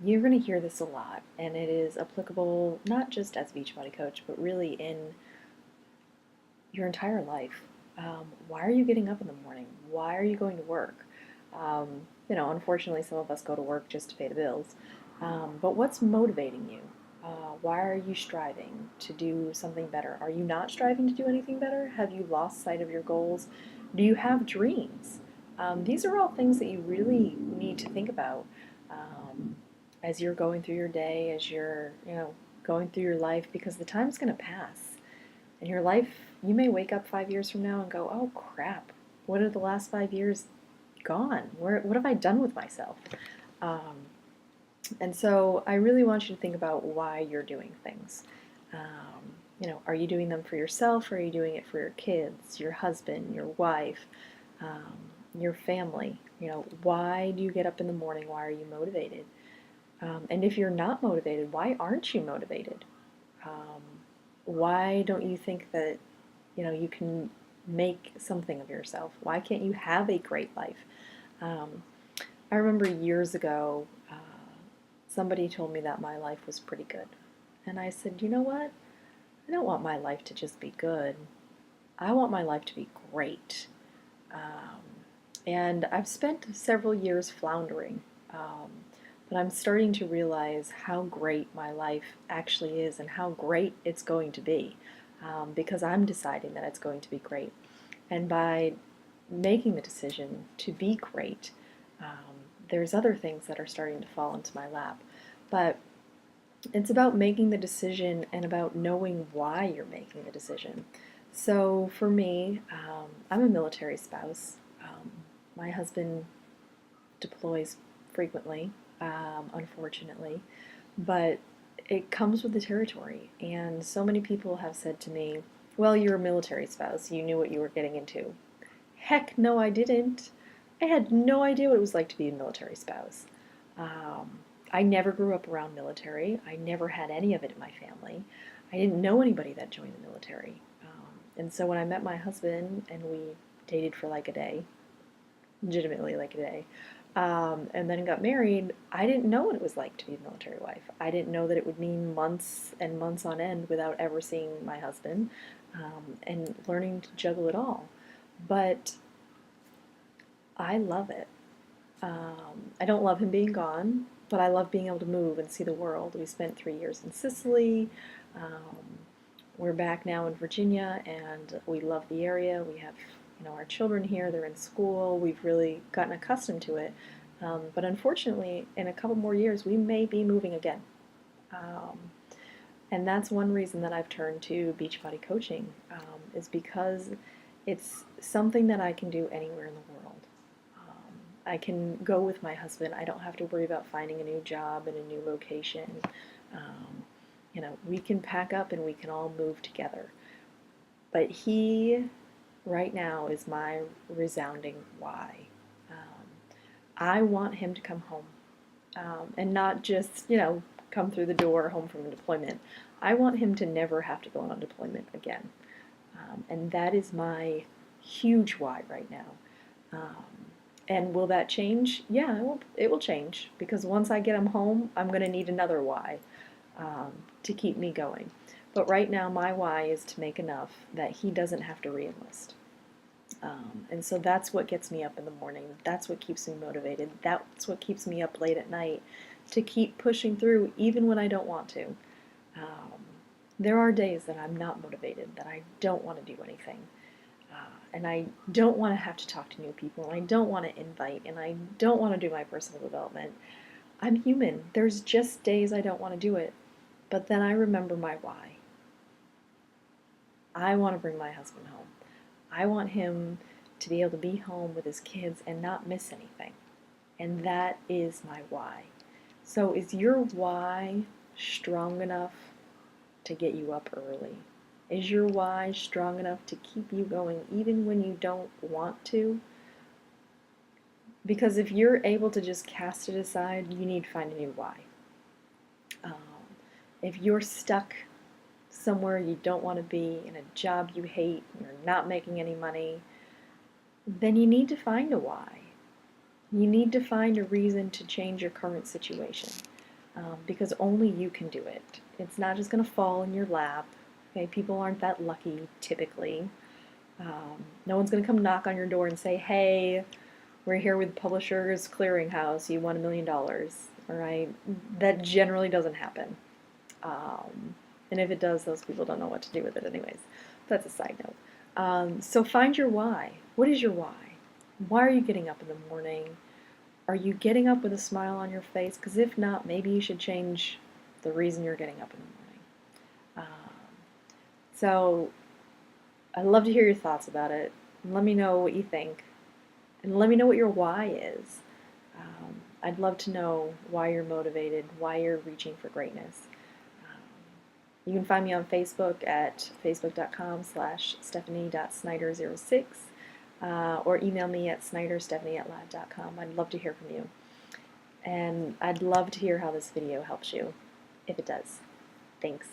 You're going to hear this a lot, and it is applicable not just as a Beachbody coach, but really in your entire life. Why are you getting up in the morning? Why are you going to work? Unfortunately, some of us go to work just to pay the bills. But what's motivating you? Why are you striving to do something better? Are you not striving to do anything better? Have you lost sight of your goals? Do you have dreams? These are all things that you really need to think about um, as you're going through your day, as you're, going through your life, because the time's going to pass. In your life, you may wake up 5 years from now and go, oh crap, what are the last 5 years gone? What have I done with myself? Um, and so I really want you to think about why you're doing things. Are you doing them for yourself, or are you doing it for your kids, your husband, your wife, um, your family? Why do you get up in the morning? Why are you motivated? And if you're not motivated, why aren't you motivated? Um, why don't you think that you can make something of yourself? Why can't you have a great life? Um, I remember years ago, somebody told me that my life was pretty good. And I said, you know what? I don't want my life to just be good. I want my life to be great. Um, and I've spent several years floundering. But I'm starting to realize how great my life actually is and how great it's going to be, because I'm deciding that it's going to be great. And by making the decision to be great, there's other things that are starting to fall into my lap. But it's about making the decision and about knowing why you're making the decision. So for me, I'm a military spouse. My husband deploys frequently, unfortunately, but it comes with the territory. And so many people have said to me, well, you're a military spouse, you knew what you were getting into. Heck no, I didn't. I had no idea what it was like to be a military spouse. Um, I never grew up around military. I never had any of it in my family. I didn't know anybody that joined the military. And so when I met my husband and we dated for like a day, legitimately like a day, and then got married, I didn't know what it was like to be a military wife. I didn't know that it would mean months and months on end without ever seeing my husband, and learning to juggle it all. But I love it. I don't love him being gone, but I love being able to move and see the world. We spent 3 years in Sicily. Um, we're back now in Virginia, and we love the area. We have, our children here. They're in school. We've really gotten accustomed to it. But unfortunately, in a couple more years, we may be moving again. Um, and that's one reason that I've turned to Beachbody coaching, is because it's something that I can do anywhere in the world. I can go with my husband. I don't have to worry about finding a new job in a new location. Um, we can pack up and we can all move together. But he, right now, is my resounding why. Um, I want him to come home, and not just, come through the door home from deployment. I want him to never have to go on deployment again. And that is my huge why right now. Um, and will that change? Yeah, it will change, because once I get him home, I'm going to need another why, to keep me going. But right now, my why is to make enough that he doesn't have to reenlist. And so that's what gets me up in the morning. That's what keeps me motivated. That's what keeps me up late at night to keep pushing through even when I don't want to. Um, there are days that I'm not motivated, that I don't want to do anything. And I don't want to have to talk to new people, and I don't want to invite, and I don't want to do my personal development. I'm human. There's just days I don't want to do it. But then I remember my why. I want to bring my husband home. I want him to be able to be home with his kids and not miss anything. And that is my why. So is your why strong enough to get you up early? Is your why strong enough to keep you going even when you don't want to? Because if you're able to just cast it aside, you need to find a new why. Um, if you're stuck somewhere you don't want to be, in a job you hate, you're not making any money, then you need to find a why. You need to find a reason to change your current situation. because only you can do it. It's not just going to fall in your lap. Okay, people aren't that lucky typically. No one's going to come knock on your door and say, "Hey, we're here with Publishers Clearinghouse. You won $1 million." All right, that generally doesn't happen. And if it does, those people don't know what to do with it, anyways. That's a side note. So find your why. What is your why? Why are you getting up in the morning? Are you getting up with a smile on your face? Because if not, maybe you should change the reason you're getting up in the morning. So I'd love to hear your thoughts about it. Let me know what you think. And let me know what your why is. I'd love to know why you're motivated, why you're reaching for greatness. You can find me on Facebook at facebook.com/stephanie.snyder06 or email me at snyderstephanie@live.com. I'd love to hear from you. And I'd love to hear how this video helps you, if it does. Thanks.